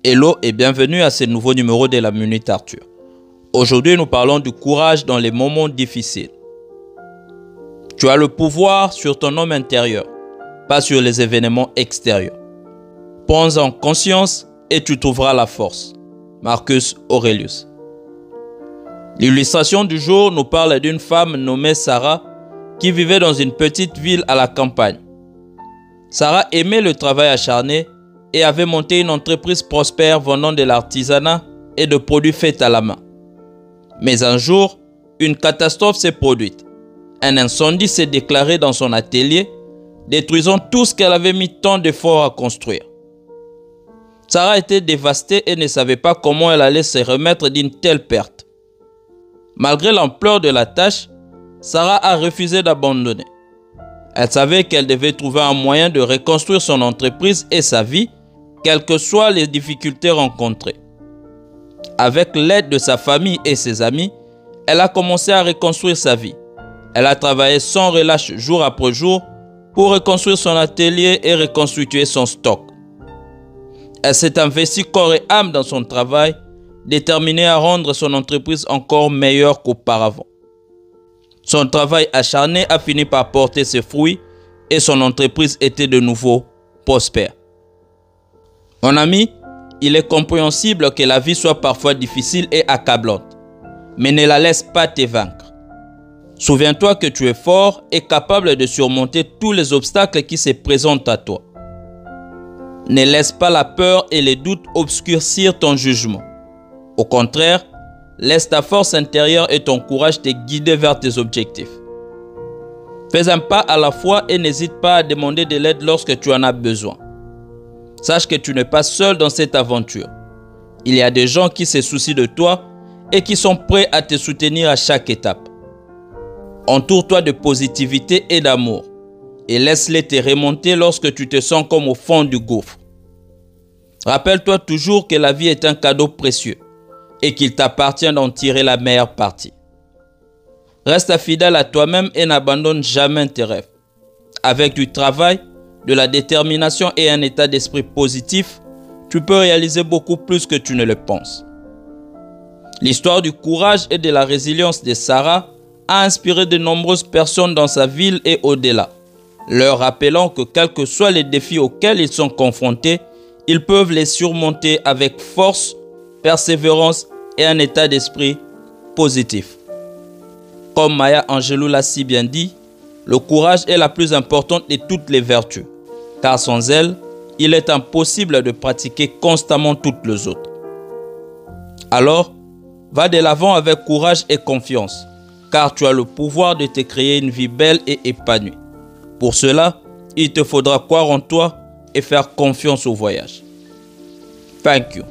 Hello et bienvenue à ce nouveau numéro de la Minute Arthur. Aujourd'hui, nous parlons du courage dans les moments difficiles. Tu as le pouvoir sur ton homme intérieur, pas sur les événements extérieurs. Prends-en conscience et tu trouveras la force. Marcus Aurelius. L'illustration du jour nous parle d'une femme nommée Sarah qui vivait dans une petite ville à la campagne. Sarah aimait le travail acharné et avait monté une entreprise prospère vendant de l'artisanat et de produits faits à la main. Mais un jour, une catastrophe s'est produite. Un incendie s'est déclaré dans son atelier, détruisant tout ce qu'elle avait mis tant d'efforts à construire. Sarah était dévastée et ne savait pas comment elle allait se remettre d'une telle perte. Malgré l'ampleur de la tâche, Sarah a refusé d'abandonner. Elle savait qu'elle devait trouver un moyen de reconstruire son entreprise et sa vie, quelles que soient les difficultés rencontrées. Avec l'aide de sa famille et ses amis, elle a commencé à reconstruire sa vie. Elle a travaillé sans relâche jour après jour pour reconstruire son atelier et reconstituer son stock. Elle s'est investie corps et âme dans son travail, déterminée à rendre son entreprise encore meilleure qu'auparavant. Son travail acharné a fini par porter ses fruits et son entreprise était de nouveau prospère. Mon ami, il est compréhensible que la vie soit parfois difficile et accablante, mais ne la laisse pas te vaincre. Souviens-toi que tu es fort et capable de surmonter tous les obstacles qui se présentent à toi. Ne laisse pas la peur et les doutes obscurcir ton jugement. Au contraire, laisse ta force intérieure et ton courage te guider vers tes objectifs. Fais un pas à la fois et n'hésite pas à demander de l'aide lorsque tu en as besoin. Sache que tu n'es pas seul dans cette aventure. Il y a des gens qui se soucient de toi et qui sont prêts à te soutenir à chaque étape. Entoure-toi de positivité et d'amour et laisse-les te remonter lorsque tu te sens comme au fond du gouffre. Rappelle-toi toujours que la vie est un cadeau précieux et qu'il t'appartient d'en tirer la meilleure partie. Reste fidèle à toi-même et n'abandonne jamais tes rêves. Avec du travail, de la détermination et un état d'esprit positif, tu peux réaliser beaucoup plus que tu ne le penses. L'histoire du courage et de la résilience de Sarah a inspiré de nombreuses personnes dans sa ville et au-delà, leur rappelant que quels que soient les défis auxquels ils sont confrontés, ils peuvent les surmonter avec force, persévérance et un état d'esprit positif. Comme Maya Angelou l'a si bien dit, le courage est la plus importante de toutes les vertus, car sans elle, il est impossible de pratiquer constamment toutes les autres. Alors, va de l'avant avec courage et confiance, car tu as le pouvoir de te créer une vie belle et épanouie. Pour cela, il te faudra croire en toi et faire confiance au voyage. Thank you.